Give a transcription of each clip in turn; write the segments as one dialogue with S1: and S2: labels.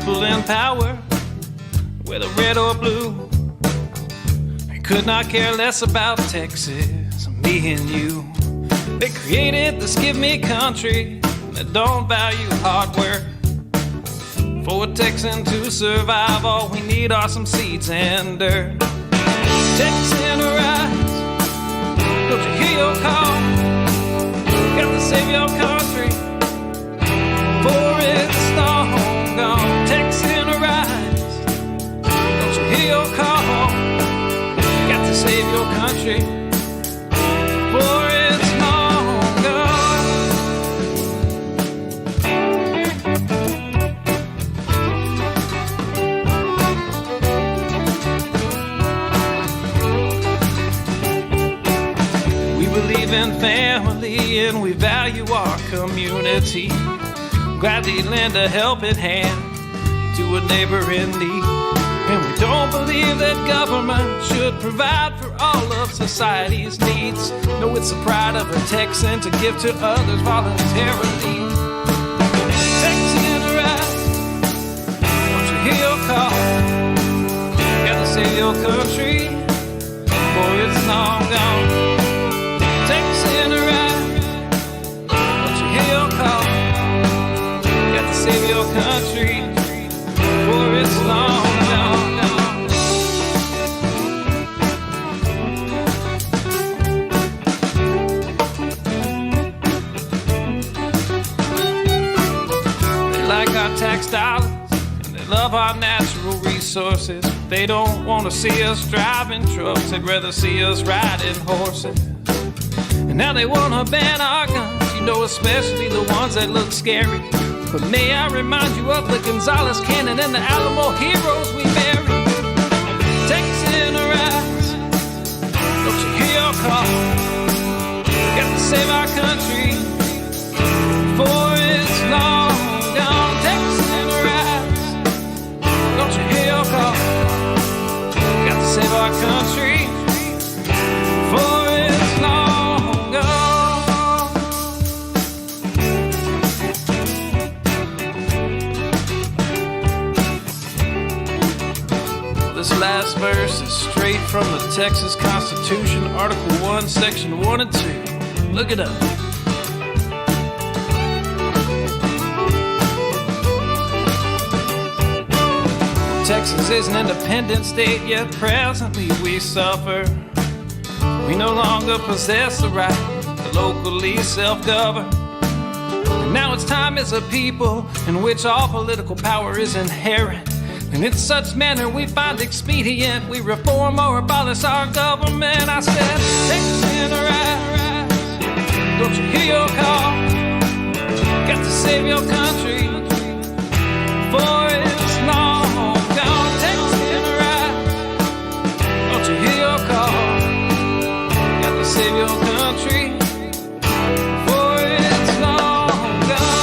S1: people in power, whether red or blue, they could not care less about Texas, me and you. They created this give me country that don't value hard work. For a Texan to survive, all we need are some seeds and dirt. Texan rise, don't you hear your call? Got to save your country, for it's long gone. Texan rise, don't you hear your call? Got to save your country, for it's long gone. We believe in family and we value our community. Gladly lend a helping hand to a neighbor in need. And we don't believe that government should provide for all of society's needs. No, it's the pride of a Texan to give to others voluntarily. Texan rise, don't you hear your call? Gotta save your country, for it's long gone. Texan rise, don't you hear your call? Gotta save your country, for it's long gone. They like our tax dollars and they love our natural resources. They don't want to see us driving trucks, they'd rather see us riding horses. And now they want to ban our guns, you know, especially the ones that look scary. But may I remind you of the Gonzales Cannon and the Alamo heroes we buried. Texan rise, don't you hear your call? Got to save our country, for it's long gone. Texan rise, don't you hear your call? Got to save our country, for it's long gone. This last verse is straight from the Texas Constitution, Article 1, Section 1 and 2. Look it up. Texas is an independent state, yet presently we suffer. We no longer possess the right to locally self-govern. And now it's time as a people in which all political power is inherent. And in such manner we find expedient, we reform or abolish our government. I said, Texan rise, don't you hear your call? Got to save your country, for it's long gone. Texan rise, don't you hear your call? Got to save your country, for it's long gone.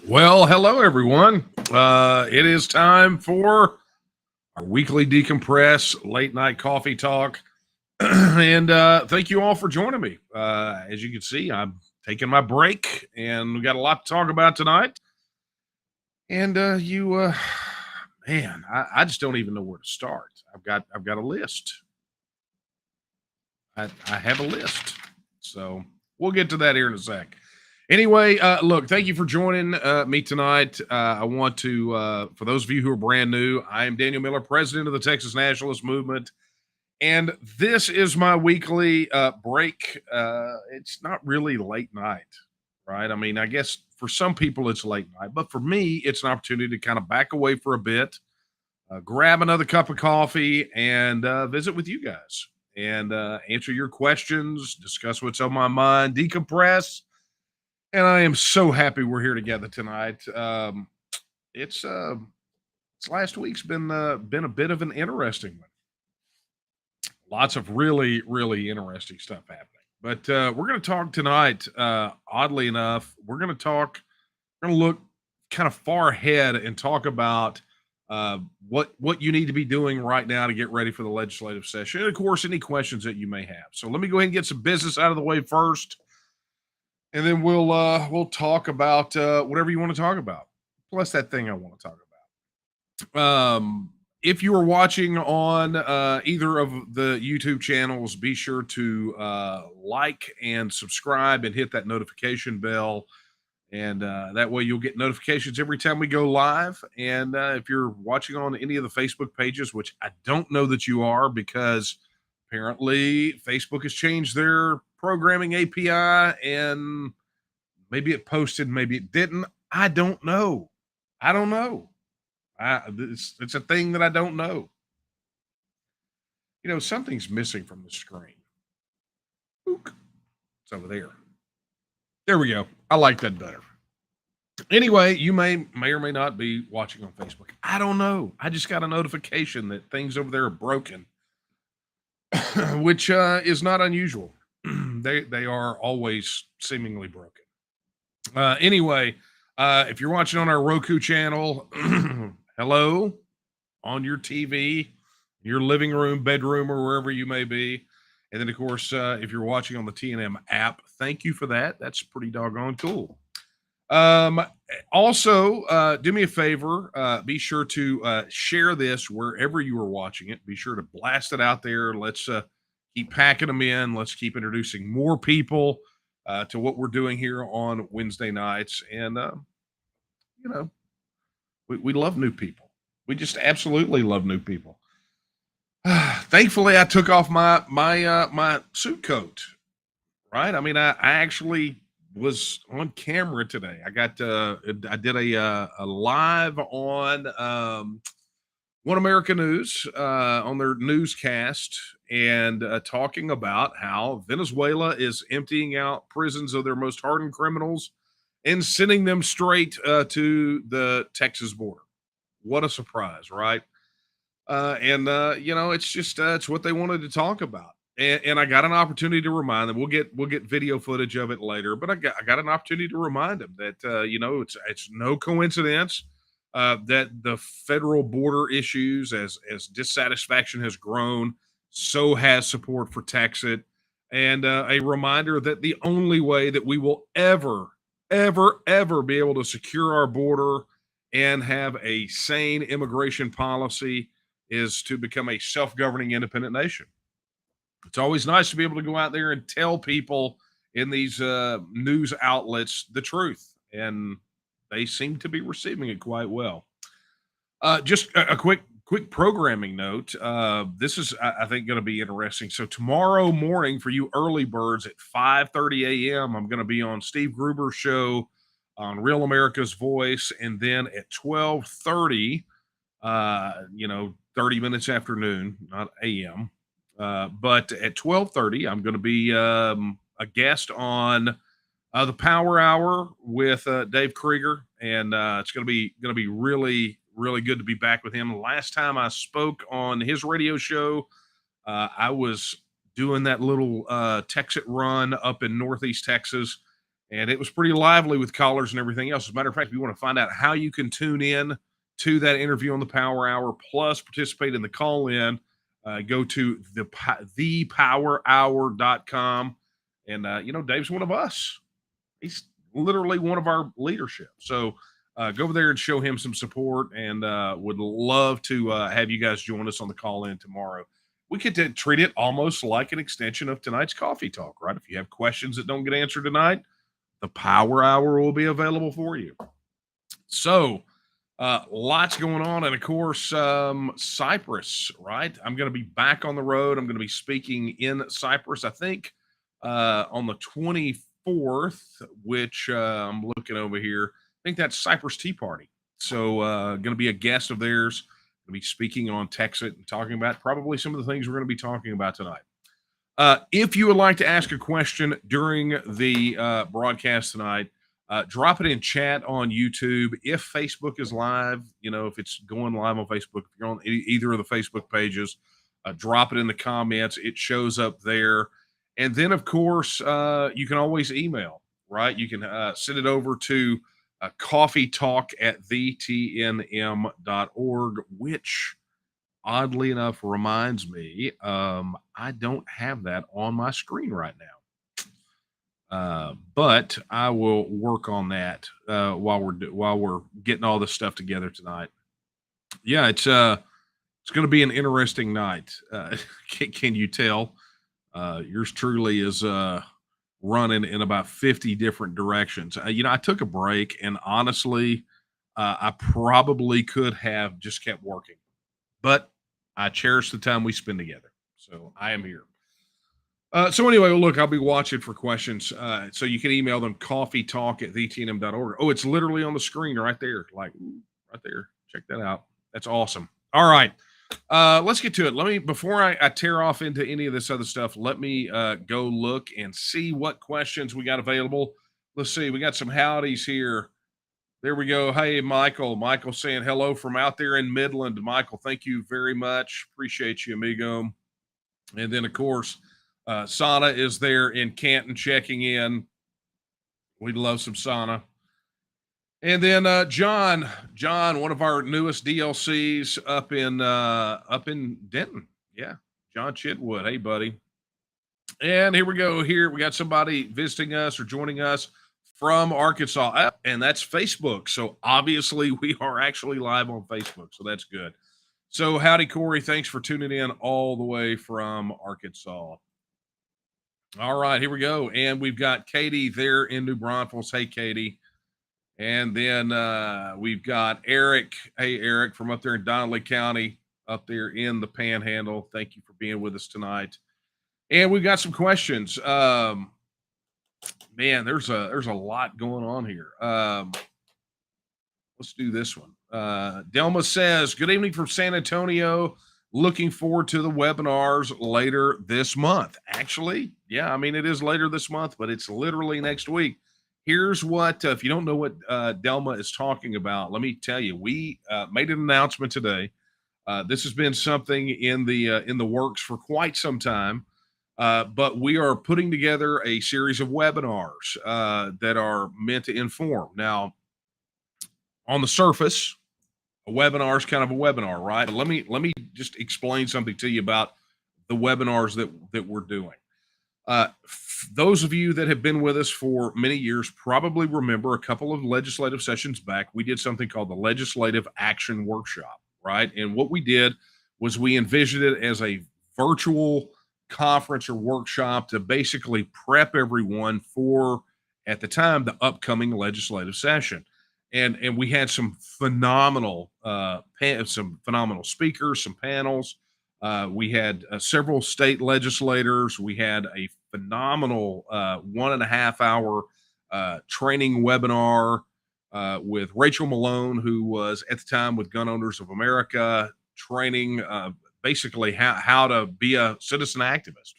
S2: Well, hello, everyone. It is time for our weekly decompress late night coffee talk. And thank you all for joining me. As you can see, I'm taking my break and we got a lot to talk about tonight. And man, I just don't even know where to start. I've got a list. I have a list. So we'll get to that here in a sec. Anyway, look, thank you for joining me tonight. I want to, for those of you who are brand new, I am Daniel Miller, president of the Texas Nationalist Movement. And this is my weekly break. It's not really late night, right? I mean, I guess for some people it's late night, but for me, it's an opportunity to kind of back away for a bit, grab another cup of coffee, and visit with you guys and answer your questions, discuss what's on my mind, decompress. And I am so happy we're here together tonight. It's last week's been a bit of an interesting one. Lots of really, really interesting stuff happening. But we're going to talk tonight. Oddly enough, we're going to look kind of far ahead and talk about what you need to be doing right now to get ready for the legislative session. And of course, any questions that you may have. So let me go ahead and get some business out of the way first, and then we'll talk about whatever you want to talk about. Plus that thing I want to talk about. If you are watching on either of the YouTube channels, be sure to like and subscribe and hit that notification bell. And that way you'll get notifications every time we go live. And if you're watching on any of the Facebook pages, which I don't know that you are, because apparently Facebook has changed their programming API and maybe it posted, maybe it didn't. I don't know. It's a thing that I don't know. You know, something's missing from the screen. Ook. It's over there. There we go. I like that better. Anyway, you may or may not be watching on Facebook. I don't know. I just got a notification that things over there are broken, which is not unusual. They are always seemingly broken. Anyway, if you're watching on our Roku channel, hello, on your TV, your living room, bedroom, or wherever you may be. And then, of course, if you're watching on the TNM app, thank you for that. That's pretty doggone cool. Also, do me a favor. Be sure to share this wherever you are watching it. Be sure to blast it out there. Let's keep packing them in. Let's keep introducing more people to what we're doing here on Wednesday nights. And, you know, we love new people. We just absolutely love new people. Thankfully, I took off my suit coat. Right? I mean, I actually was on camera today. I did a live on One America News on their newscast, and talking about how Venezuela is emptying out prisons of their most hardened criminals and sending them straight to the Texas border. What a surprise, right? You know, it's just it's what they wanted to talk about. And I got an opportunity to remind them. We'll get video footage of it later, but I got an opportunity to remind them that you know, it's no coincidence that the federal border issues, as dissatisfaction has grown, so has support for Texas, and a reminder that the only way that we will ever be able to secure our border and have a sane immigration policy is to become a self-governing independent nation. It's always nice to be able to go out there and tell people in these news outlets the truth, and they seem to be receiving it quite well. Just a quick programming note. This is, I think, going to be interesting. So tomorrow morning, for you early birds at 5:30 a.m., I'm going to be on Steve Gruber's show on Real America's Voice, and then at 12:30, you know, 30 minutes after noon, not a.m., but at 12:30, I'm going to be a guest on the Power Hour with Dave Krieger, and it's going to be really, really good to be back with him. Last time I spoke on his radio show, I was doing that little Texas run up in Northeast Texas, and it was pretty lively with callers and everything else. As a matter of fact, if you want to find out how you can tune in to that interview on the Power Hour, plus participate in the call-in, go to thepowerhour.com. And, you know, Dave's one of us. He's literally one of our leadership. So go over there and show him some support, and would love to have you guys join us on the call-in tomorrow. We could treat it almost like an extension of tonight's coffee talk, right? If you have questions that don't get answered tonight, the Power Hour will be available for you. So, lots going on. And of course, Cyprus, right? I'm going to be back on the road. I'm going to be speaking in Cyprus, I think, on the 24th, which I'm looking over here. I think that's Cyprus Tea Party. So, going to be a guest of theirs. Going to be speaking on Texit and talking about probably some of the things we're going to be talking about tonight. If you would like to ask a question during the broadcast tonight, drop it in chat on YouTube. If Facebook is live, if it's going live on Facebook, if you're on either of the Facebook pages, drop it in the comments. It shows up there. And then, of course, you can always email, right? You can send it over to coffeetalk@thetnm.org, which oddly enough reminds me I don't have that on my screen right now. But I will work on that while we're getting all this stuff together tonight. Yeah, it's going to be an interesting night. Can you tell? Yours truly is running in about 50 different directions. I took a break, and honestly, I probably could have just kept working, but I cherish the time we spend together. So I am here. So anyway, look, I'll be watching for questions. So you can email them coffeetalk@thetnm.org. Oh, it's literally on the screen right there. Right there. Check that out. That's awesome. All right. Let's get to it. Before I tear off into any of this other stuff, let me go look and see what questions we got available. Let's see. We got some howdies here. There we go. Hey, Michael. Michael saying hello from out there in Midland. Michael, thank you very much. Appreciate you, amigo. And then, of course, Sana is there in Canton checking in. We'd love some Sana. And then John, one of our newest DLCs up in Denton. Yeah, John Chitwood. Hey, buddy. And here we go. Here we got somebody visiting us or joining us from Arkansas, and that's Facebook. So obviously we are actually live on Facebook, so that's good. So howdy, Corey. Thanks for tuning in all the way from Arkansas. All right, here we go. And we've got Katie there in New Braunfels. Hey, Katie. And then we've got Eric. Hey, Eric, from up there in Donnelly County, up there in the Panhandle. Thank you for being with us tonight. And we've got some questions. Man, there's a lot going on here. Let's do this one. Delma says, good evening from San Antonio. Looking forward to the webinars later this month. Actually, yeah, I mean, it is later this month, but it's literally next week. Here's what, if you don't know what Delma is talking about, let me tell you, we made an announcement today. This has been something in the works for quite some time, but we are putting together a series of webinars that are meant to inform. Now, on the surface, a webinar is kind of a webinar, right? But let me just explain something to you about the webinars that we're doing. Those of you that have been with us for many years probably remember a couple of legislative sessions back, we did something called the Legislative Action Workshop, right? And what we did was we envisioned it as a virtual conference or workshop to basically prep everyone for, at the time, the upcoming legislative session. And we had some phenomenal speakers, some panels. We had several state legislators. We had a phenomenal 1.5 hour training webinar with Rachel Malone, who was at the time with Gun Owners of America, training basically how to be a citizen activist,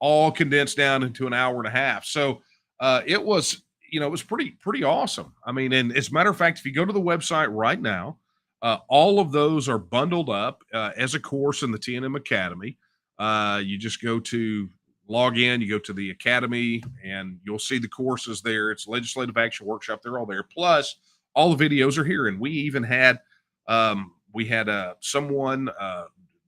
S2: all condensed down into 1.5 hours. So it was, it was pretty awesome. I mean, and as a matter of fact, if you go to the website right now, all of those are bundled up as a course in the TNM Academy. You just log in, you go to the Academy, and you'll see the courses there. It's Legislative Action Workshop. They're all there. Plus, all the videos are here. And we even had, someone,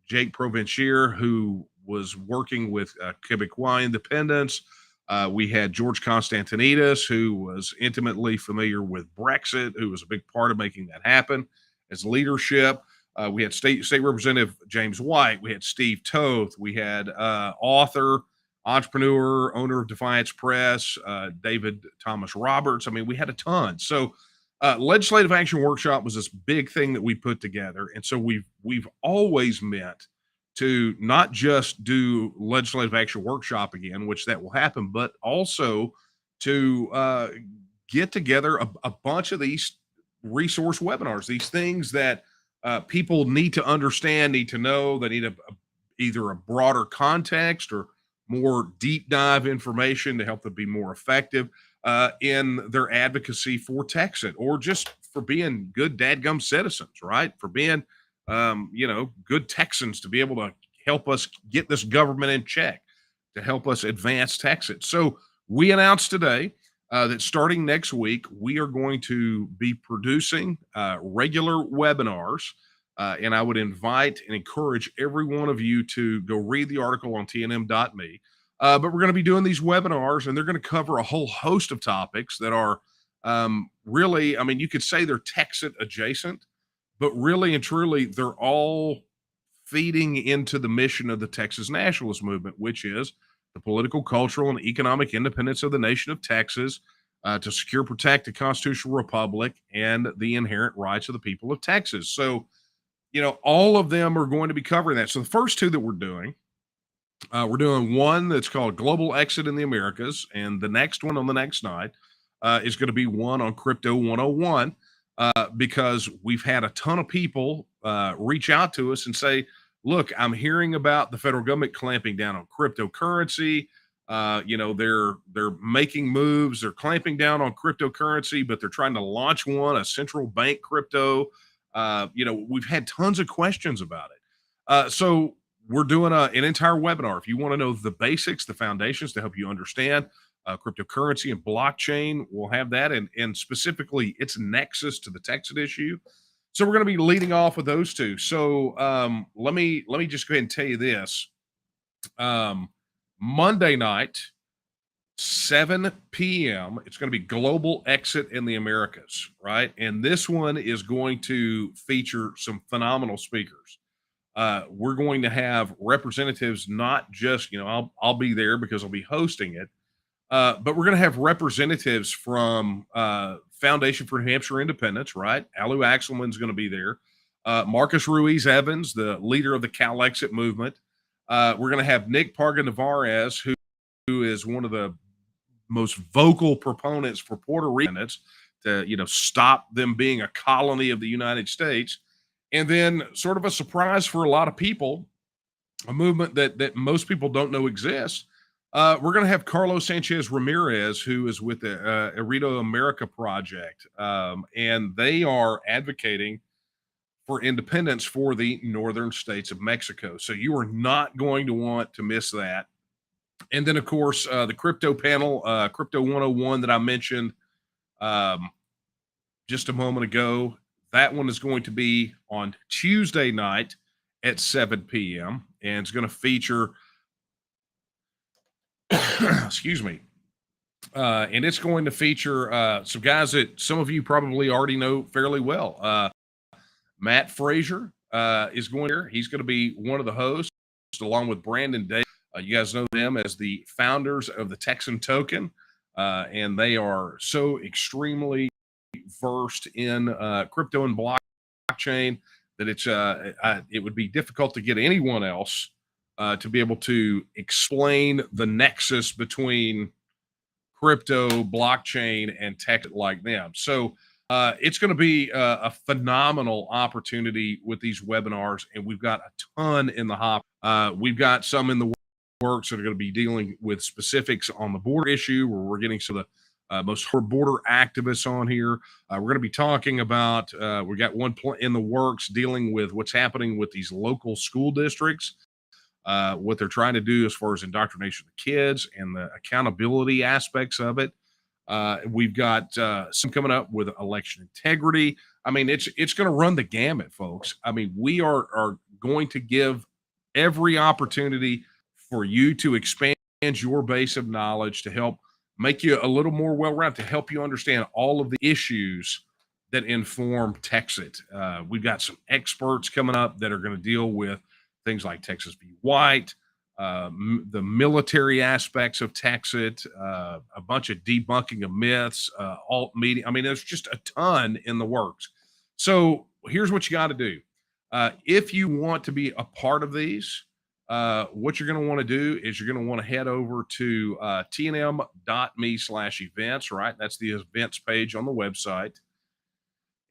S2: Jake Provencier, who was working with Quebecois Independence. We had George Constantinides, who was intimately familiar with Brexit, who was a big part of making that happen as leadership. We had State Representative James White. We had Steve Toth. We had author entrepreneur, owner of Defiance Press, David Thomas Roberts. I mean, we had a ton. So Legislative Action Workshop was this big thing that we put together. And so we've always meant to not just do Legislative Action Workshop again, which that will happen, but also to get together a bunch of these resource webinars, these things that people need to understand, need to know, they need either a broader context or more deep dive information to help them be more effective in their advocacy for Texas, or just for being good dadgum citizens, right? For being, good Texans, to be able to help us get this government in check, to help us advance Texas. So we announced today that starting next week, we are going to be producing regular webinars. And I would invite and encourage every one of you to go read the article on tnm.me. But we're going to be doing these webinars, and they're going to cover a whole host of topics that are really, I mean, you could say they're Texas adjacent, but really and truly, they're all feeding into the mission of the Texas nationalist movement, which is the political, cultural, and economic independence of the nation of Texas, to secure, protect the constitutional republic and the inherent rights of the people of Texas. So, all of them are going to be covering that. So the first two that we're doing one that's called Global Exit in the Americas, and the next one on the next night is going to be one on Crypto 101, because we've had a ton of people reach out to us and say, look, I'm hearing about the federal government clamping down on cryptocurrency. They're making moves. They're clamping down on cryptocurrency, but they're trying to launch a central bank crypto. We've had tons of questions about it. So we're doing an entire webinar. If you want to know the basics, the foundations to help you understand cryptocurrency and blockchain, we'll have that, and specifically its nexus to the Texas issue. So we're going to be leading off with those two. So let me just go ahead and tell you this. Monday night, 7 p.m., it's going to be Global Exit in the Americas, right? And this one is going to feature some phenomenal speakers. We're going to have representatives, not just, I'll be there because I'll be hosting it, but we're going to have representatives from Foundation for New Hampshire Independence, right? Alu Axelman's going to be there. Marcus Ruiz Evans, the leader of the Cal Exit movement. We're going to have Nick Parga Navarez, who is one of the most vocal proponents for Puerto Ricans to, stop them being a colony of the United States. And then, sort of a surprise for a lot of people, a movement that most people don't know exists. We're going to have Carlos Sanchez Ramirez, who is with the Arito America Project, and they are advocating for independence for the northern states of Mexico. So you are not going to want to miss that. And then, of course, the crypto panel, Crypto 101 that I mentioned just a moment ago, that one is going to be on Tuesday night at 7 p.m. And it's going to feature, excuse me, and it's going to feature some guys that some of you probably already know fairly well. Matt Frazier is going here. He's going to be one of the hosts, along with Brandon Day. You guys know them as the founders of the Texan Token, and they are so extremely versed in crypto and blockchain that it would be difficult to get anyone else to be able to explain the nexus between crypto, blockchain, and tech like them. So it's going to be a phenomenal opportunity with these webinars, and we've got a ton in the hop. We've got some in the works that are going to be dealing with specifics on the border issue, where we're getting some of the most border activists on here. We're going to be talking about, we got one in the works dealing with what's happening with these local school districts, what they're trying to do as far as indoctrination of kids and the accountability aspects of it. We've got some coming up with election integrity. I mean, it's going to run the gamut, folks. I mean, we are going to give every opportunity for you to expand your base of knowledge, to help make you a little more well-rounded, to help you understand all of the issues that inform Texas. We've got some experts coming up that are going to deal with things like Texas v. White, the military aspects of Texas, a bunch of debunking of myths, alt media. I mean, there's just a ton in the works. So here's what you got to do. If you want to be a part of these, what you're going to want to do is you're going to want to head over to tnm.me/events, right? That's the events page on the website.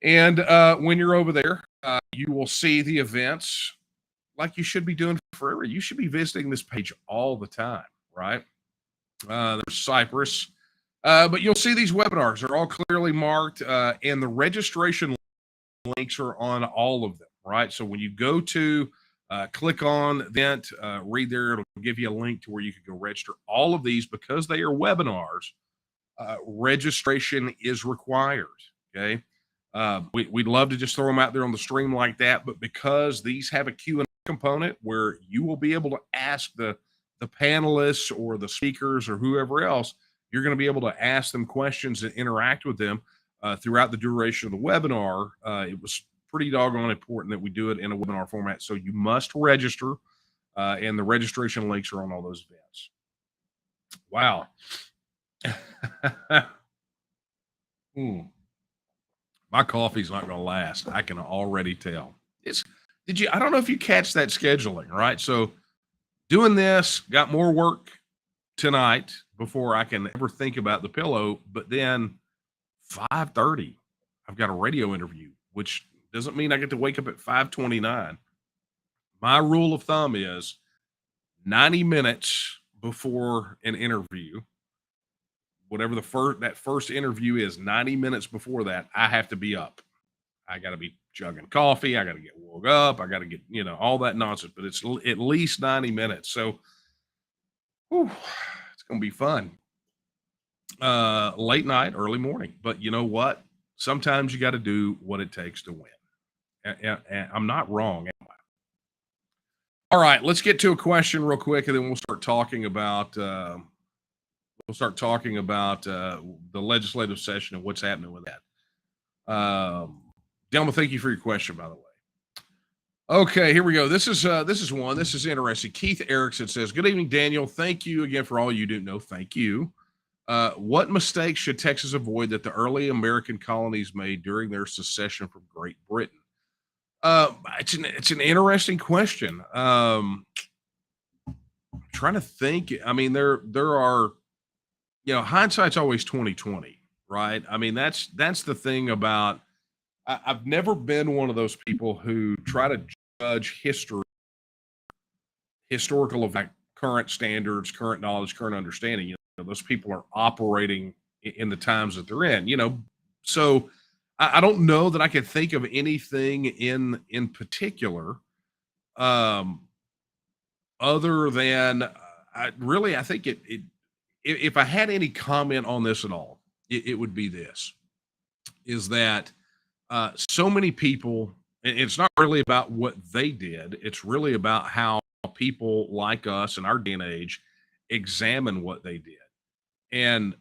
S2: And when you're over there, you will see the events like you should be doing forever. You should be visiting this page all the time, right? There's Cypress. But you'll see these webinars are all clearly marked, and the registration links are on all of them, right? So when you go to click on event, read there, it'll give you a link to where you can go register. All of these, because they are webinars, registration is required, okay? We'd love to just throw them out there on the stream like that, but because these have a Q&A component where you will be able to ask the panelists or the speakers or whoever else, you're going to be able to ask them questions and interact with them throughout the duration of the webinar. It was pretty doggone important that we do it in a webinar format. So you must register, and the registration links are on all those events. Wow. My coffee's not going to last. I can already tell. I don't know if you catch that scheduling, right? So doing this, got more work tonight before I can ever think about the pillow, but then 5:30, I've got a radio interview, which doesn't mean I get to wake up at 5:29. My rule of thumb is 90 minutes before an interview, whatever that first interview is, 90 minutes before that, I have to be up. I got to be chugging coffee. I got to get woke up. I got to get, all that nonsense, but it's at least 90 minutes. So it's going to be fun. Late night, early morning, but you know what? Sometimes you got to do what it takes to win. And I'm not wrong, am I? All right, let's get to a question real quick, and then we'll start talking about the legislative session and what's happening with that. Delma, thank you for your question, by the way. Okay, here we go. This is interesting. Keith Erickson says, "Good evening, Daniel. Thank you again for all you do." No, thank you. What mistakes should Texas avoid that the early American colonies made during their secession from Great Britain? It's an interesting question. I'm trying to think. I mean, there are, hindsight's always 2020, right? I mean, that's the thing about. I've never been one of those people who try to judge historical event, current standards, current knowledge, current understanding. Those people are operating in the times that they're in. So I don't know that I can think of anything in particular, other than I think if I had any comment on this at all, it would be this: is that so many people, it's not really about what they did. It's really about how people like us in our day and age examine what they did. And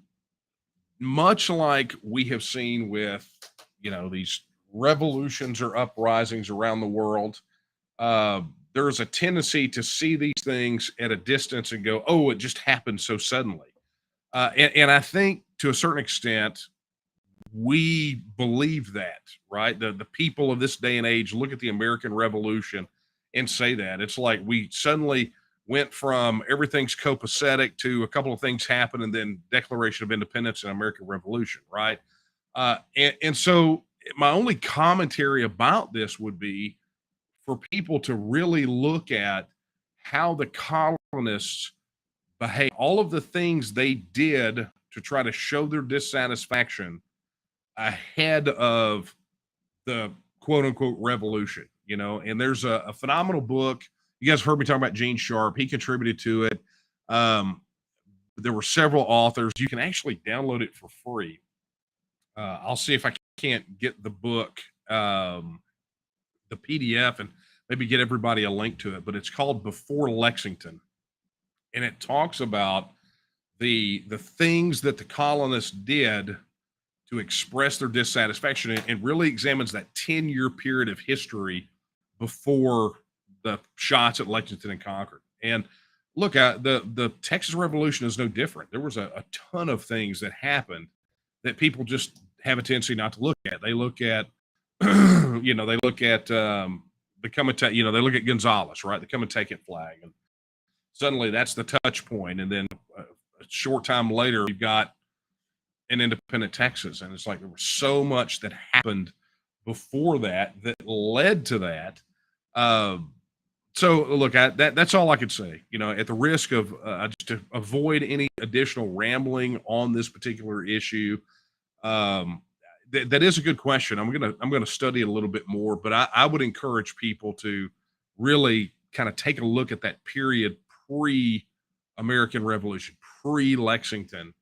S2: much like we have seen with, these revolutions or uprisings around the world, there's a tendency to see these things at a distance and go, oh, it just happened so suddenly. And I think to a certain extent, we believe that, right? The people of this day and age look at the American Revolution and say that. It's like we suddenly went from everything's copacetic to a couple of things happen and then Declaration of Independence and American Revolution, right? And so my only commentary about this would be for people to really look at how the colonists behave, all of the things they did to try to show their dissatisfaction ahead of the quote unquote revolution, and there's a phenomenal book. You guys heard me talk about Gene Sharp. He contributed to it. There were several authors. You can actually download it for free. I'll see if I can't get the book, the PDF, and maybe get everybody a link to it, but it's called Before Lexington. And it talks about the things that the colonists did to express their dissatisfaction, and really examines that 10-year period of history before the shots at Lexington and Concord. And look, the Texas Revolution is no different. There was a ton of things that happened that people just have a tendency not to look at. They look at, they look at the come and take, they look at Gonzales, right? The come and take it flag, and suddenly that's the touch point. And then a short time later, you've got an independent Texas, and it's like there was so much that happened before that that led to that. So look, that's all I could say. At the risk of just to avoid any additional rambling on this particular issue, that is a good question. I'm gonna study it a little bit more, but I would encourage people to really kind of take a look at that period pre-American Revolution, pre-Lexington,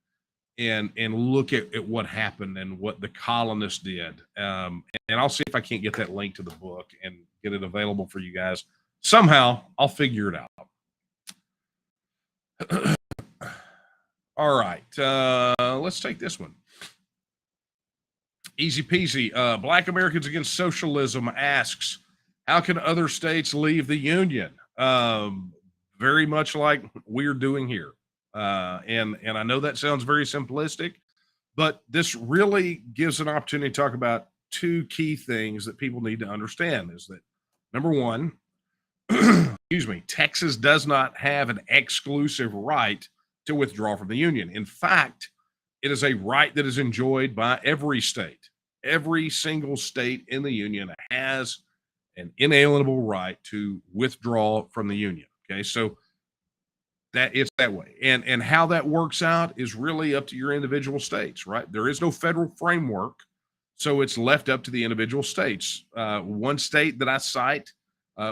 S2: and look at what happened and what the colonists did. And I'll see if I can't get that link to the book and get it available for you guys. Somehow I'll figure it out. All right. Let's take this one. Easy peasy. Black Americans Against Socialism asks, how can other states leave the Union? Very much like we're doing here. And I know that sounds very simplistic, but this really gives an opportunity to talk about two key things that people need to understand. Is that, number one, excuse me, Texas does not have an exclusive right to withdraw from the Union. In fact, it is a right that is enjoyed by every state. Every single state in the Union has an inalienable right to withdraw from the Union. Okay, so that it's that way. And how that works out is really up to your individual states, right? There is no federal framework, so it's left up to the individual states. One state that I cite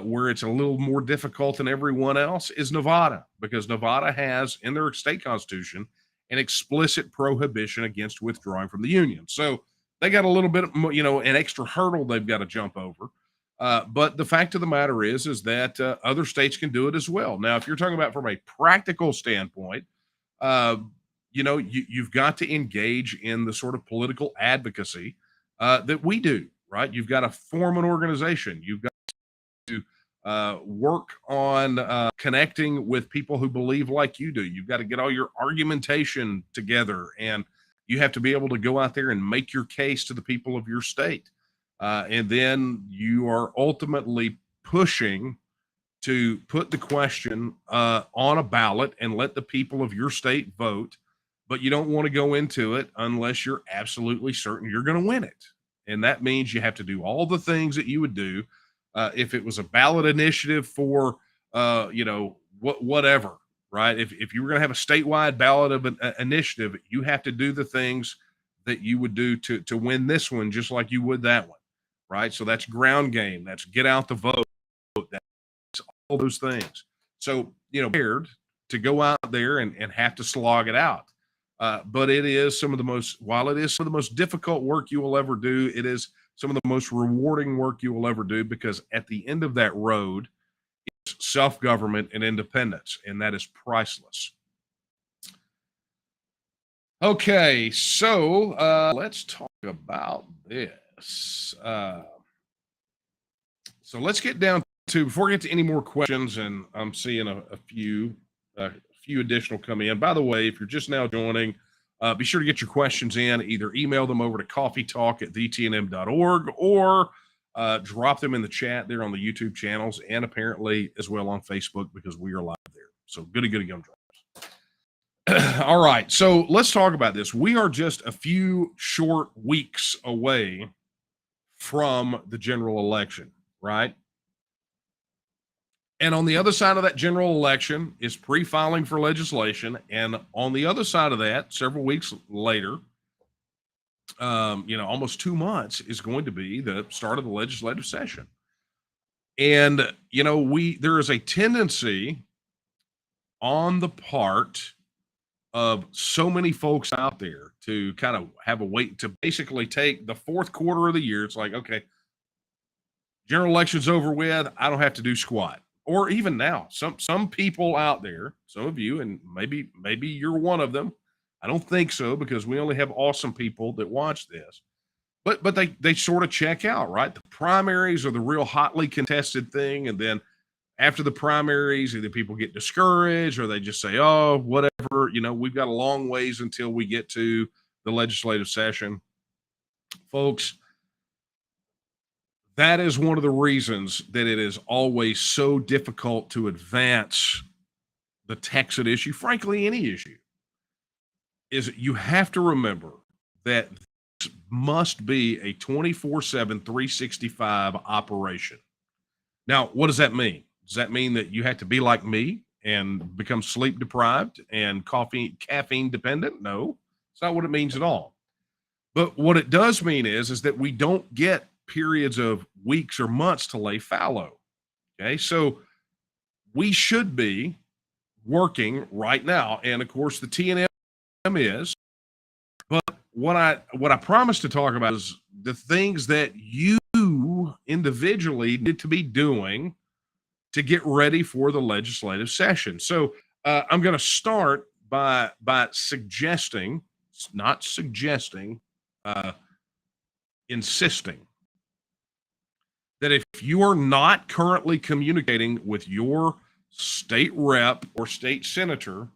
S2: where it's a little more difficult than everyone else is Nevada, because Nevada has in their state constitution an explicit prohibition against withdrawing from the Union. So they got a little bit of, an extra hurdle they've got to jump over. But the fact of the matter is that other states can do it as well. Now, if you're talking about from a practical standpoint, you've got to engage in the sort of political advocacy that we do, right? You've got to form an organization. You've got to work on connecting with people who believe like you do. You've got to get all your argumentation together, and you have to be able to go out there and make your case to the people of your state. And then you are ultimately pushing to put the question on a ballot and let the people of your state vote. But you don't want to go into it unless you're absolutely certain you're going to win it. And that means you have to do all the things that you would do if it was a ballot initiative for, whatever, right? If you were going to have a statewide ballot of an initiative, you have to do the things that you would do to win this one, just like you would that one. Right. So that's ground game. That's get out the vote. That's all those things. So, prepared to go out there and have to slog it out. But it is while it is some of the most difficult work you will ever do, it is some of the most rewarding work you will ever do, because at the end of that road is self-government and independence, and that is priceless. Okay. So let's talk about this. So let's get down to, before we get to any more questions, and I'm seeing a few additional come in. By the way, if you're just now joining, be sure to get your questions in. Either email them over to coffeetalk@vtnm.org or drop them in the chat there on the YouTube channels, and apparently as well on Facebook, because we are live there. So goody gumdrops. All right, so let's talk about this. We are just a few short weeks away from the general election, right? And on the other side of that general election is pre-filing for legislation. And on the other side of that, several weeks later, almost 2 months, is going to be the start of the legislative session. And, there is a tendency on the part of so many folks out there to kind of have a wait, to basically take the fourth quarter of the year. It's like, okay, general election's over with, I don't have to do squat. Or even now, some people out there, some of you, and maybe you're one of them. I don't think so, because we only have awesome people that watch this. But they sort of check out, right? The primaries are the real hotly contested thing, and then after the primaries, either people get discouraged or they just say, oh, whatever, we've got a long ways until we get to the legislative session. Folks, that is one of the reasons that it is always so difficult to advance the Texas issue, frankly, any issue, is you have to remember that this must be a 24/7, 365 operation. Now, what does that mean? Does that mean that you have to be like me and become sleep deprived and caffeine dependent? No, it's not what it means at all. But what it does mean is that we don't get periods of weeks or months to lay fallow. Okay, so we should be working right now, and of course the TNM is. But what I promised to talk about is the things that you individually need to be doing to get ready for the legislative session. So I'm going to start by suggesting, not suggesting, insisting that if you are not currently communicating with your state rep or state senator,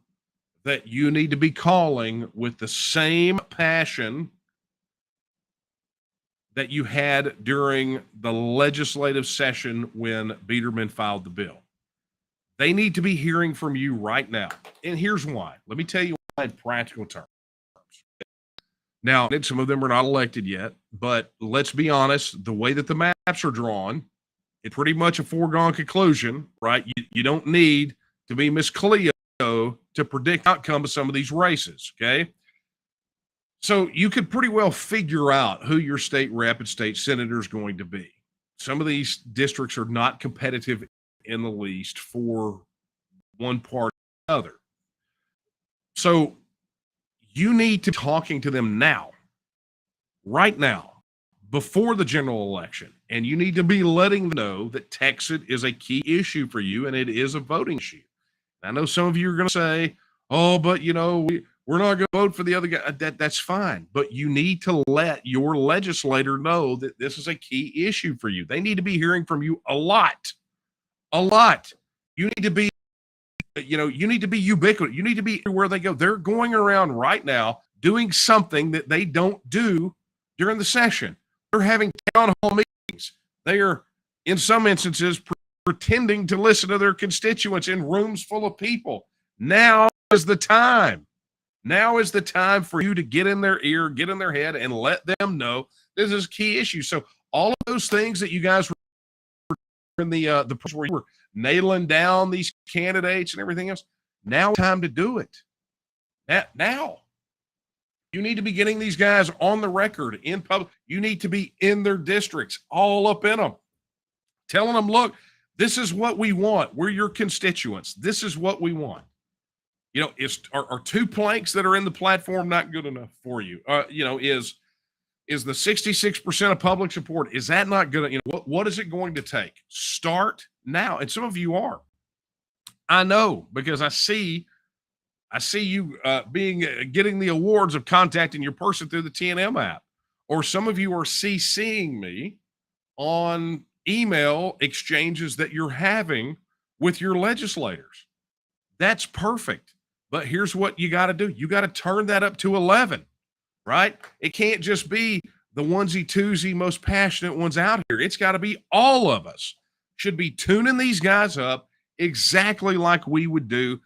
S2: that you need to be calling with the same passion that you had during the legislative session when Biederman filed the bill. They need to be hearing from you right now. And here's why. Let me tell you why in practical terms. Now, some of them are not elected yet, but let's be honest, the way that the maps are drawn, it's pretty much a foregone conclusion, right? You don't need to be Miss Cleo to predict the outcome of some of these races, okay? So you could pretty well figure out who your state rep and state senator is going to be. Some of these districts are not competitive in the least for one part or the other. So you need to be talking to them now, right now, before the general election. And you need to be letting them know that Texas is a key issue for you and it is a voting issue. I know some of you are going to say, oh, but we're not going to vote for the other guy. That's fine. But you need to let your legislator know that this is a key issue for you. They need to be hearing from you a lot. A lot. You need to be, you need to be ubiquitous. You need to be where they go. They're going around right now doing something that they don't do during the session. They're having town hall meetings. They are, in some instances, pretending to listen to their constituents in rooms full of people. Now is the time. Now is the time for you to get in their ear, get in their head, and let them know this is a key issue. So all of those things that you guys were in the where you were nailing down these candidates and everything else, now is time to do it. Now. You need to be getting these guys on the record in public. You need to be in their districts, all up in them, telling them, look, this is what we want. We're your constituents. This is what we want. Are 2 planks that are in the platform not good enough for you? Is the 66% of public support, is that not good? What is it going to take? Start now. And some of you are. I know, because I see you getting the awards of contacting your person through the TNM app, or some of you are CCing me on email exchanges that you're having with your legislators. That's perfect. But here's what you got to do. You got to turn that up to 11, right? It can't just be the onesie twosie most passionate ones out here. It's got to be all of us should be tuning these guys up exactly like we would do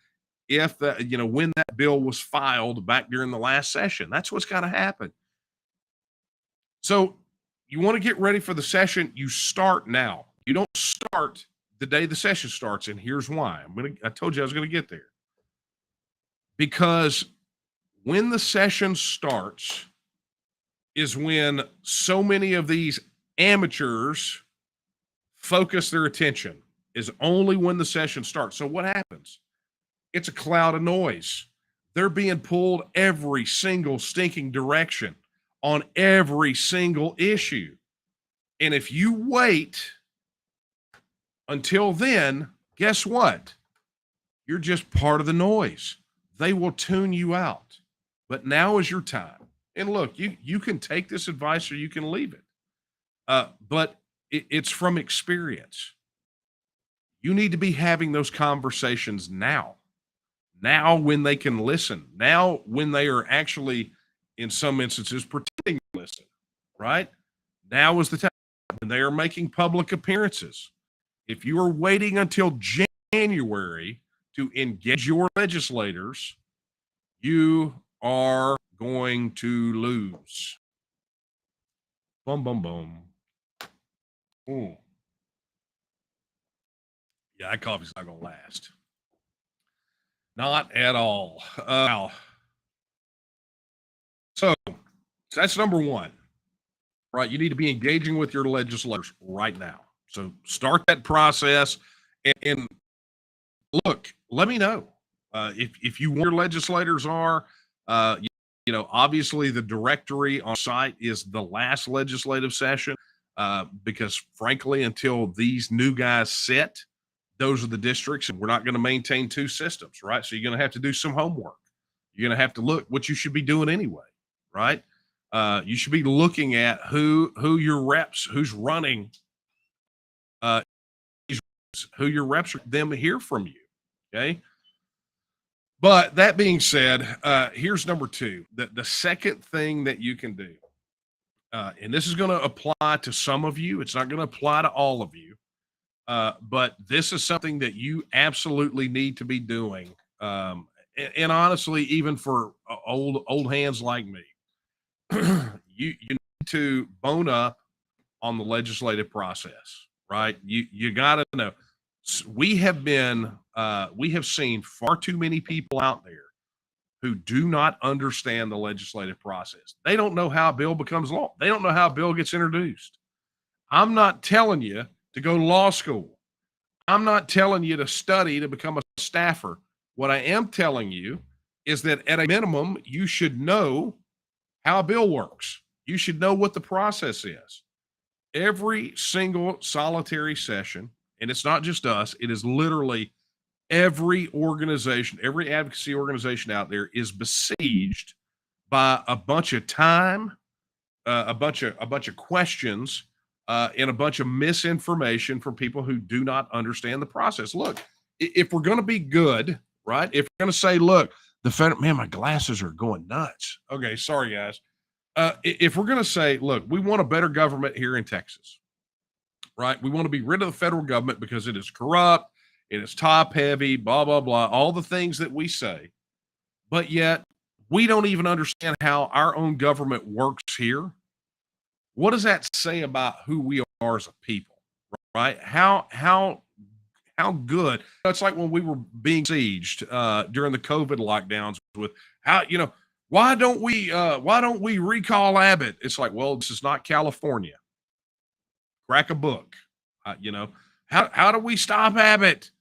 S2: if when that bill was filed back during the last session. That's what's got to happen. So you want to get ready for the session, you start now. You don't start the day the session starts, and here's why. I told you I was going to get there. Because when the session starts is when so many of these amateurs focus their attention, is only when the session starts. So what happens? It's a cloud of noise. They're being pulled every single stinking direction on every single issue. And if you wait until then, guess what? You're just part of the noise. They will tune you out. But now is your time. And look, you can take this advice or you can leave it. But it's from experience. You need to be having those conversations now. Now, when they can listen, now, when they are actually, in some instances, pretending to listen, right? Now is the time when they are making public appearances. If you are waiting until January to engage your legislators, you are going to lose. Boom, boom, boom. Ooh. Yeah, that coffee's not going to last. Not at all. So that's number one, right? You need to be engaging with your legislators right now. So start that process and look, let me know if you want your legislators are, obviously the directory on site is the last legislative session because frankly, until these new guys sit, those are the districts, and we're not going to maintain two systems, right? So you're going to have to do some homework. You're going to have to look what you should be doing anyway, right? You should be looking at who your reps, who's running, who your reps are, them hear from you. Okay. But that being said, here's number two. The second thing that you can do, and this is going to apply to some of you. It's not going to apply to all of you. But this is something that you absolutely need to be doing. And honestly, even for old hands like me, you need to bone up on the legislative process, right? You got to know. We have seen far too many people out there who do not understand the legislative process. They don't know how a bill becomes law. They don't know how a bill gets introduced. I'm not telling you to go to law school. I'm not telling you to study to become a staffer. What I am telling you is that at a minimum, you should know how a bill works. You should know what the process is. Every single solitary session, and it's not just us, it is literally every organization, every advocacy organization out there is besieged by a bunch of time, a bunch of questions, and a bunch of misinformation from people who do not understand the process. Look, if we're going to be good, right? If we're going to say, look, the federal, man, my glasses are going nuts. Okay, sorry guys. If we're going to say, look, we want a better government here in Texas, right? We want to be rid of the federal government because it is corrupt, it is top heavy, blah, blah, blah, all the things that we say. But yet we don't even understand how our own government works here. What does that say about who we are as a people, right? How good? It's like when we were being sieged during the COVID lockdowns with how, why don't we recall Abbott? It's like, well, this is not California. Crack a book. How do we stop Abbott?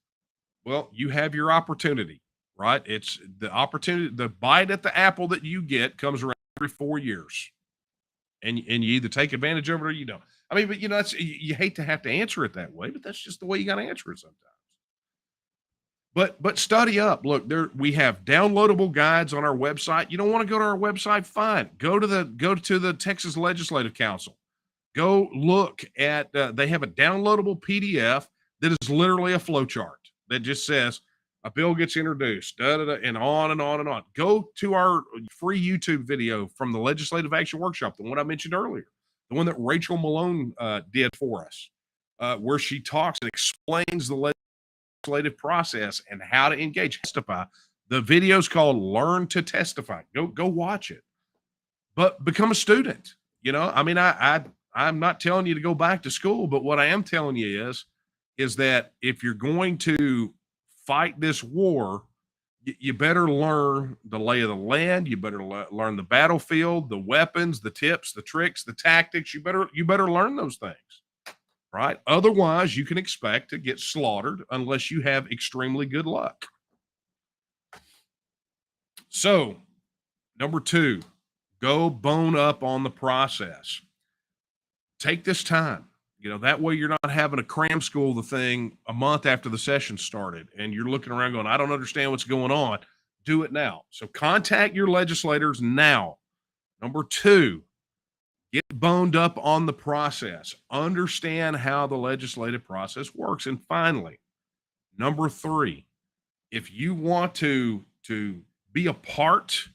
S2: Well, you have your opportunity, right? It's the opportunity, the bite at the apple that you get comes around every 4 years. And you either take advantage of it or you don't. I mean, but that's, you hate to have to answer it that way, but that's just the way you got to answer it sometimes. But study up. Look, we have downloadable guides on our website. You don't want to go to our website? Fine. Go to the Texas Legislative Council. Go look at. They have a downloadable PDF that is literally a flow chart that just says a bill gets introduced, and on and on and on. Go to our free YouTube video from the Legislative Action Workshop, the one I mentioned earlier, the one that Rachel Malone did for us, where she talks and explains the legislative process and how to engage, testify. The video's called "Learn to Testify." Go watch it, but become a student. I mean, I'm not telling you to go back to school, but what I am telling you is that if you're going to fight this war, you better learn the lay of the land. You better learn the battlefield, the weapons, the tips, the tricks, the tactics. You better learn those things, right? Otherwise, you can expect to get slaughtered unless you have extremely good luck. So, number 2, go bone up on the process. Take this time. That way you're not having to cram school the thing a month after the session started and you're looking around going, I don't understand what's going on. Do it now. So contact your legislators now. Number 2, get boned up on the process. Understand how the legislative process works. And finally, Number three, if you want to be a part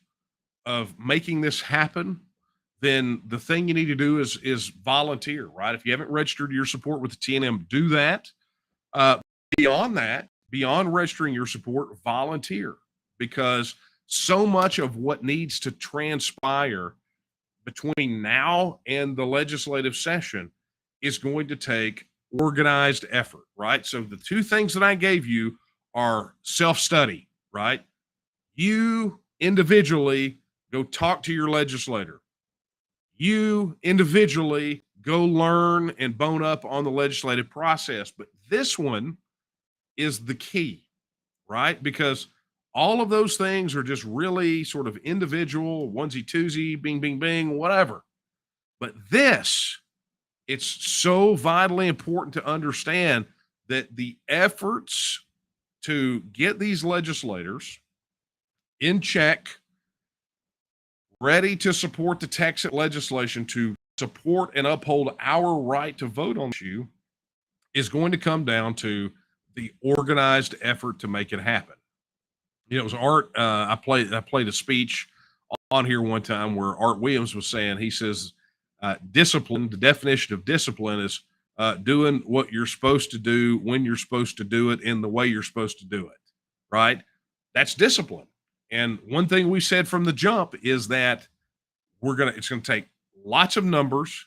S2: of making this happen, then the thing you need to do is volunteer, right? If you haven't registered your support with the TNM, do that. Uh, beyond that, beyond registering your support, volunteer, because so much of what needs to transpire between now and the legislative session is going to take organized effort, right? So the two things that I gave you are self-study, right? You individually go talk to your legislator. You individually go learn and bone up on the legislative process. But this one is the key, right? Because all of those things are just really sort of individual, onesie twosie, bing, bing, bing, whatever. But this, it's so vitally important to understand that the efforts to get these legislators in check, ready to support the Texas legislation to support and uphold our right to vote on the issue, is going to come down to the organized effort to make it happen. You know, it was Art. I played a speech on here one time where Art Williams was saying, he says, discipline, the definition of discipline is doing what you're supposed to do when you're supposed to do it in the way you're supposed to do it, right? That's discipline. And one thing we said from the jump is that it's going to take lots of numbers,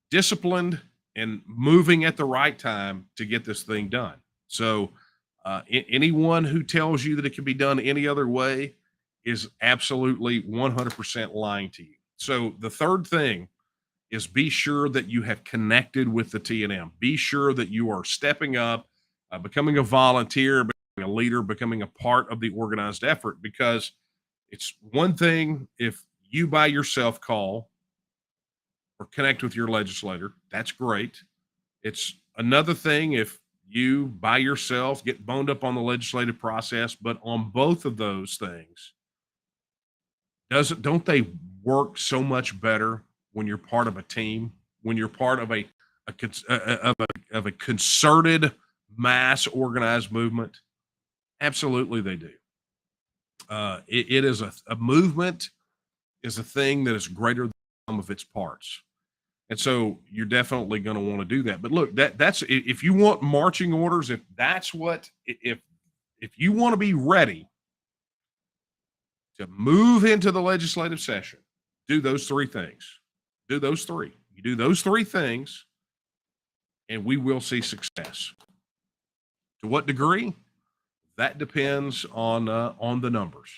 S2: disciplined, and moving at the right time to get this thing done. So anyone who tells you that it can be done any other way is absolutely 100% lying to you. So the third thing is be sure that you have connected with the TNM. Be sure that you are stepping up, becoming a volunteer, becoming a leader, becoming a part of the organized effort, because it's one thing if you by yourself call or connect with your legislator. That's great. It's another thing if you by yourself get boned up on the legislative process, but on both of those things, don't they work so much better when you're part of a team, when you're part of a concerted mass organized movement? Absolutely they do. It is a movement is a thing that is greater than the sum of its parts. And so you're definitely going to want to do that. But look, that's if you want marching orders, if you want to be ready to move into the legislative session, do those three things. Do those three. You do those three things, and we will see success. To what degree? That depends on the numbers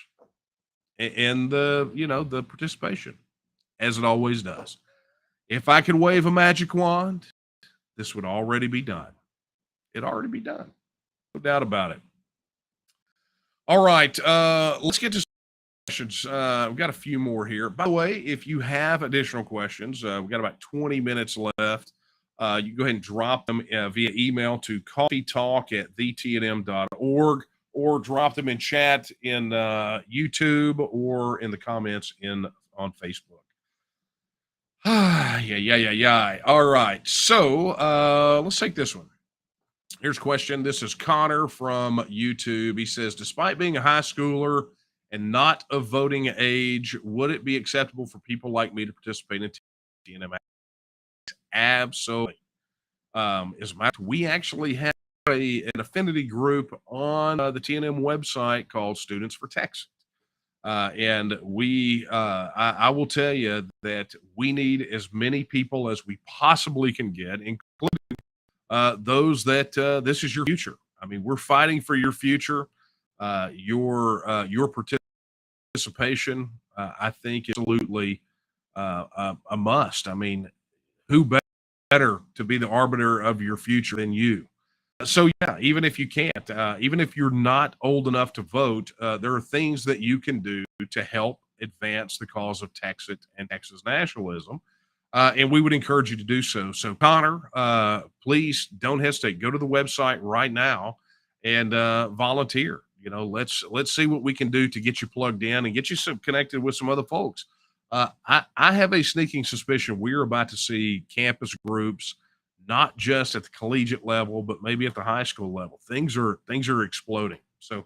S2: and the participation, as it always does. If I could wave a magic wand, this would already be done. It'd already be done. No doubt about it. All right. Let's get to questions. We've got a few more here. By the way, if you have additional questions, we've got about 20 minutes left. You can go ahead and drop them via email to coffeetalk@thetnm.org, or drop them in chat in YouTube or in the comments on Facebook. Yeah. All right. So let's take this one. Here's a question. This is Connor from YouTube. He says, despite being a high schooler and not of voting age, would it be acceptable for people like me to participate in TNM? Absolutely. As a matter, we actually have an affinity group on the TNM website called Students for Texas. And I will tell you that we need as many people as we possibly can get, including those that this is your future. I mean, we're fighting for your future. Your participation, I think, is absolutely a must. I mean, who better to be the arbiter of your future than you? So yeah, even if you can't, even if you're not old enough to vote, there are things that you can do to help advance the cause of Texas and Texas nationalism. And we would encourage you to do so. So Connor, please don't hesitate. Go to the website right now and volunteer. You know, let's see what we can do to get you plugged in and get you connected with some other folks. I have a sneaking suspicion we're about to see campus groups not just at the collegiate level, but maybe at the high school level. Things are exploding. So,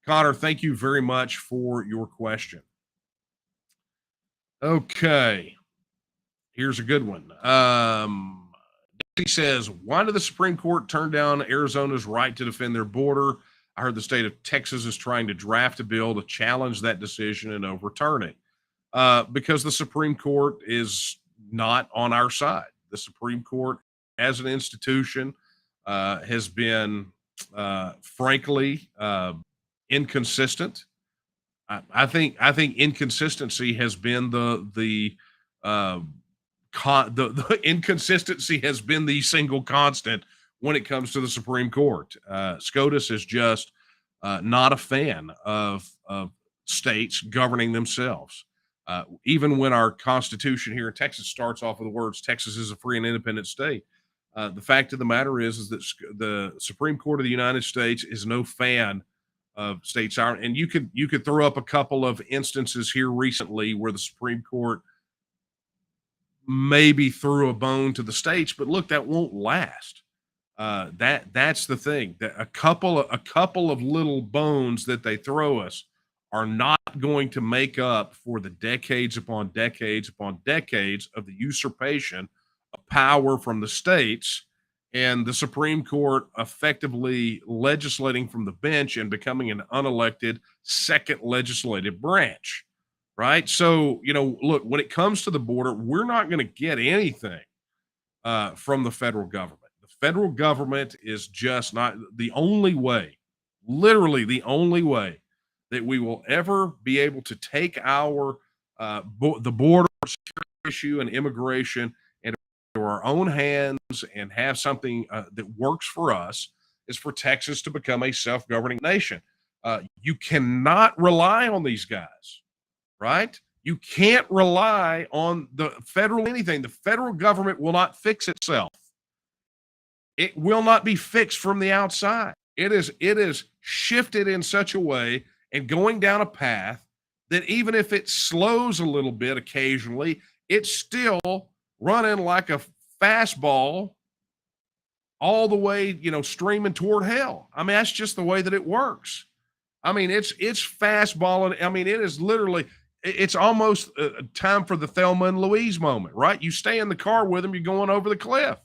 S2: Connor, thank you very much for your question. Okay, here's a good one. He says, why did the Supreme Court turn down Arizona's right to defend their border? I heard the state of Texas is trying to draft a bill to challenge that decision and overturn it. Because the Supreme Court is not on our side. The Supreme Court, as an institution, has been, frankly, inconsistent. I think inconsistency has been the inconsistency has been the single constant when it comes to the Supreme Court. SCOTUS is just not a fan of states governing themselves. Even when our Constitution here in Texas starts off with the words "Texas is a free and independent state," the fact of the matter is that the Supreme Court of the United States is no fan of state sovereignty. And you could throw up a couple of instances here recently where the Supreme Court maybe threw a bone to the states, but look, that won't last. That's the thing. That a couple of little bones that they throw us are not going to make up for the decades upon decades upon decades of the usurpation of power from the states and the Supreme Court effectively legislating from the bench and becoming an unelected second legislative branch, right? So, look, when it comes to the border, we're not going to get anything from the federal government. The federal government is just not the only way, literally the only way that we will ever be able to take our the border issue and immigration into our own hands and have something that works for us is for Texas to become a self-governing nation. You cannot rely on these guys, right? You can't rely on the federal anything. The federal government will not fix itself. It will not be fixed from the outside. It is shifted in such a way and going down a path that even if it slows a little bit occasionally, it's still running like a fastball all the way, streaming toward hell. I mean, that's just the way that it works. I mean, it's fastballing. I mean, it is literally, it's almost time for the Thelma and Louise moment, right? You stay in the car with them, you're going over the cliff.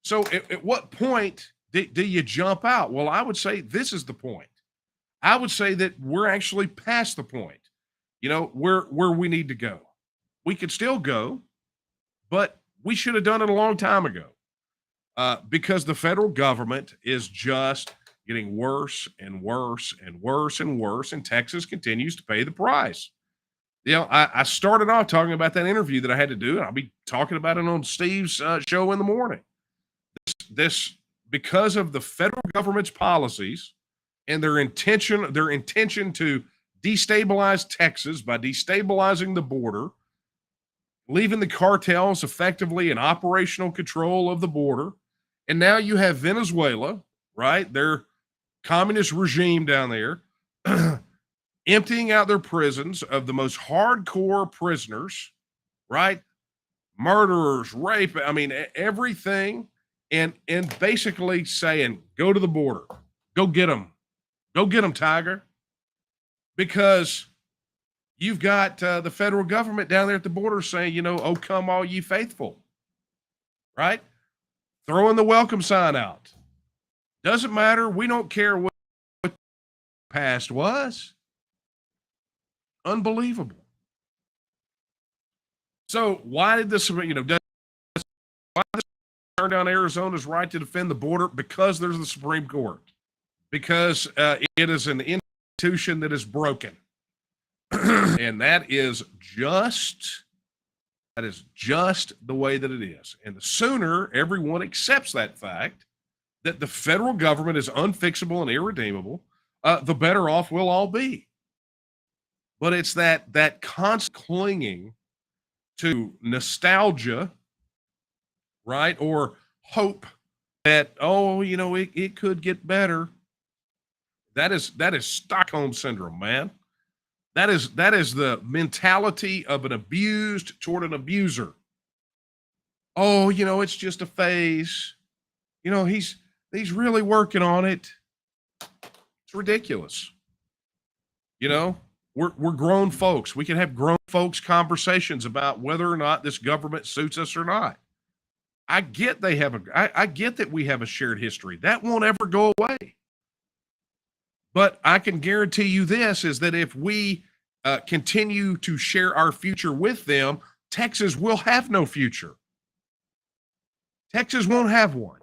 S2: So at what point do you jump out? Well, I would say this is the point. I would say that we're actually past the point, where we need to go. We could still go, but we should have done it a long time ago because the federal government is just getting worse and worse and worse and worse, and Texas continues to pay the price. I started off talking about that interview that I had to do, and I'll be talking about it on Steve's show in the morning. This because of the federal government's policies and their intention to destabilize Texas by destabilizing the border, leaving the cartels effectively in operational control of the border. And now you have Venezuela, right? Their communist regime down there, emptying out their prisons of the most hardcore prisoners, right? Murderers, rape, I mean, everything. And basically saying, go to the border, go get them, Tiger, because you've got the federal government down there at the border saying, oh, come all ye faithful, right? Throwing the welcome sign out. Doesn't matter. We don't care what the past was. Unbelievable. So why did this, why this turn down Arizona's right to defend the border? Because there's the Supreme Court. Because it is an institution that is broken. And that is just the way that it is. And the sooner everyone accepts that fact, that the federal government is unfixable and irredeemable, the better off we'll all be. But it's that constant clinging to nostalgia, right? Or hope that, it could get better. That is Stockholm syndrome, man. That is the mentality of an abused toward an abuser. oh, it's just a phase. He's really working on it. It's ridiculous. We're grown folks. We can have grown folks conversations about whether or not this government suits us or not. I get I get that we have a shared history. That won't ever go away. But I can guarantee you this is that if we continue to share our future with them, Texas will have no future. Texas won't have one.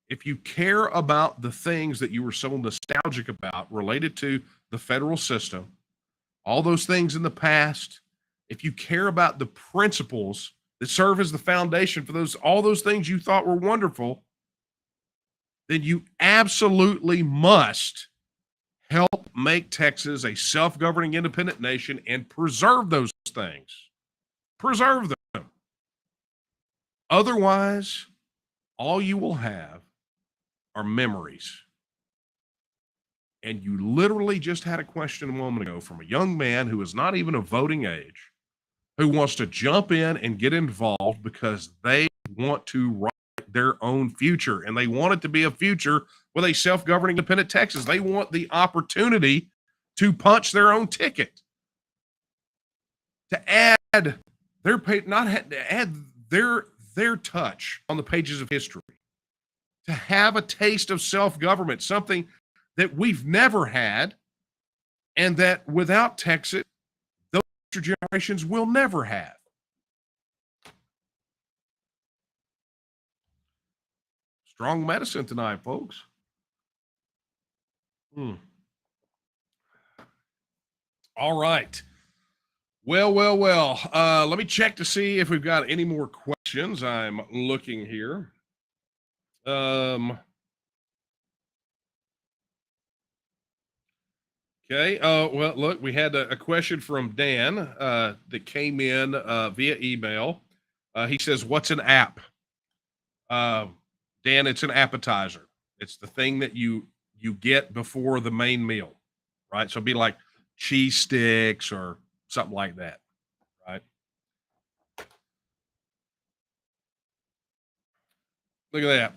S2: If you care about the things that you were so nostalgic about related to the federal system, all those things in the past, if you care about the principles that serve as the foundation for all those things you thought were wonderful, then you absolutely must help make Texas a self-governing independent nation and preserve those things. Preserve them. Otherwise, all you will have are memories. And you literally just had a question a moment ago from a young man who is not even of voting age, who wants to jump in and get involved because they want to write their own future, and they want it to be a future with a self-governing independent Texas. They want the opportunity to punch their own ticket, to add their touch on the pages of history, to have a taste of self-government, something that we've never had, and that without Texas, those future generations will never have. Strong medicine tonight, folks. All right. Well. Let me check to see if we've got any more questions. I'm looking here. Okay. Well, look, we had a question from Dan that came in via email. He says, "What's an app?" Dan, it's an appetizer. It's the thing that you get before the main meal, right? So it'd be like cheese sticks or something like that, right? Look at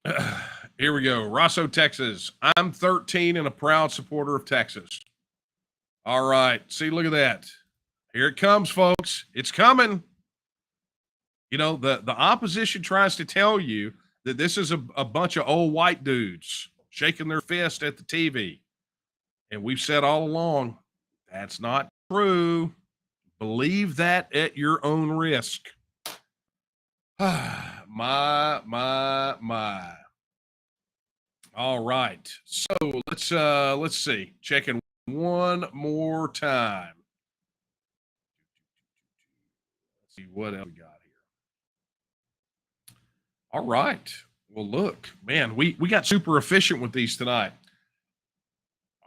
S2: that. Here we go. Rosso, Texas. I'm 13 and a proud supporter of Texas. All right. See, look at that. Here it comes, folks. It's coming. The opposition tries to tell you that this is a bunch of old white dudes shaking their fist at the TV. And we've said all along, that's not true. Believe that at your own risk. My. All right. So let's see. Checking one more time. Let's see what else we got here. All right. Well, look, man, we got super efficient with these tonight.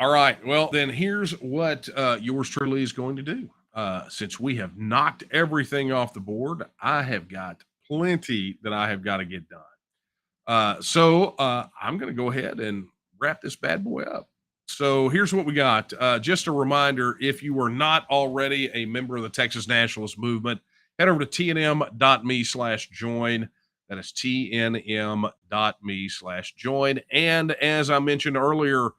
S2: All right. Well, then here's what yours truly is going to do. Since we have knocked everything off the board, I have got plenty that I have got to get done. So I'm going to go ahead and wrap this bad boy up. So here's what we got. Just a reminder, if you are not already a member of the Texas Nationalist Movement, head over to tnm.me/join. That is tnm.me/join. And as I mentioned earlier,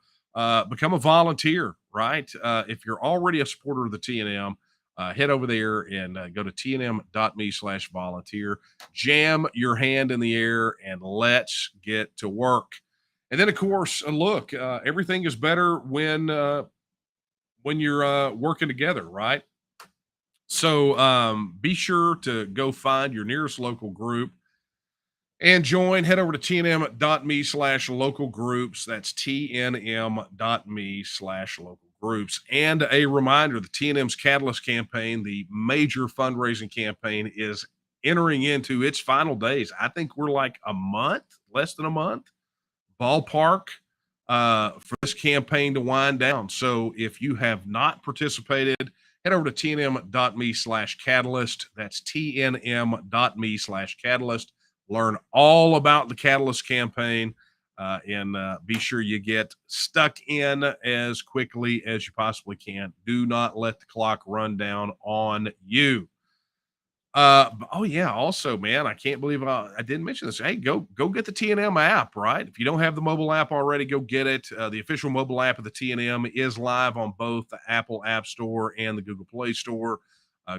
S2: become a volunteer, right? If you're already a supporter of the TNM, head over there and go to tnm.me/volunteer. Jam your hand in the air and let's get to work. And then, of course, look, everything is better when you're working together, right? So be sure to go find your nearest local group and join. Head over to tnm.me/local groups. That's tnm.me/local groups. And a reminder, the TNM's Catalyst campaign, the major fundraising campaign, is entering into its final days. I think we're like a month, less than a month, ballpark, for this campaign to wind down. So if you have not participated, head over to tnm.me/catalyst. That's tnm.me/catalyst. Learn all about the Catalyst campaign, and be sure you get stuck in as quickly as you possibly can. Do not let the clock run down on you. Oh yeah. Also, man, I can't believe I didn't mention this. Hey, go get the TNM app. Right, if you don't have the mobile app already, go get it. The official mobile app of the TNM is live on both the Apple App Store and the Google Play Store.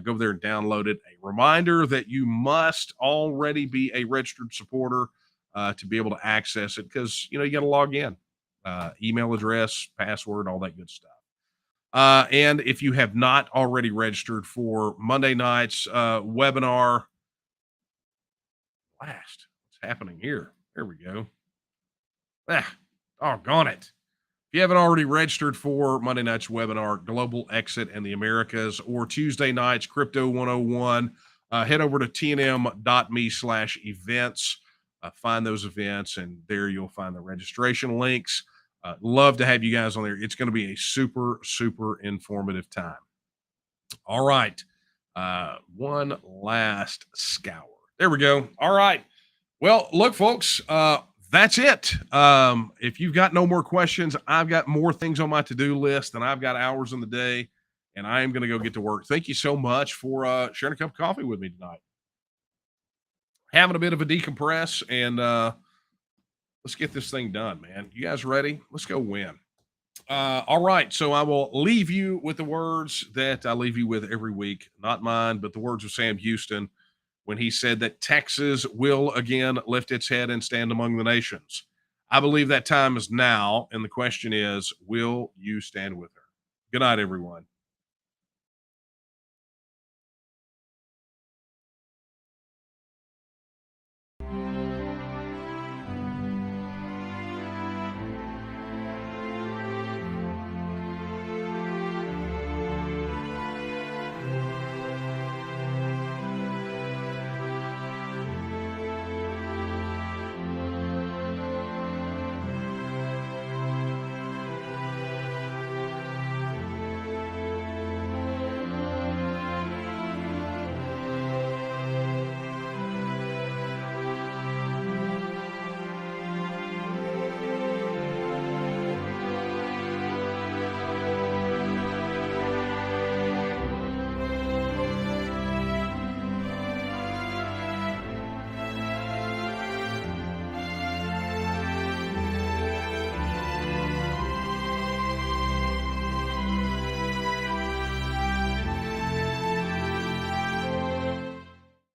S2: Go there and download it. A reminder that you must already be a registered supporter to be able to access it, because you got to log in, email address, password, all that good stuff. And if you have not already registered for Monday night's webinar, what's happening here? There we go. Doggone it. If you haven't already registered for Monday night's webinar, Global Exit and the Americas, or Tuesday night's Crypto 101, head over to tnm.me/events. Find those events, and there you'll find the registration links. Love to have you guys on there. It's going to be a super, super informative time. All right. One last scour. There we go. All right. Well, look, folks, that's it. If you've got no more questions, I've got more things on my to-do list, and I've got hours in the day, and I am going to go get to work. Thank you so much for sharing a cup of coffee with me tonight. Having a bit of a decompress, and let's get this thing done, man. You guys ready? Let's go win. All right. So I will leave you with the words that I leave you with every week. Not mine, but the words of Sam Houston when he said that Texas will again lift its head and stand among the nations. I believe that time is now. And the question is, will you stand with her? Good night, everyone.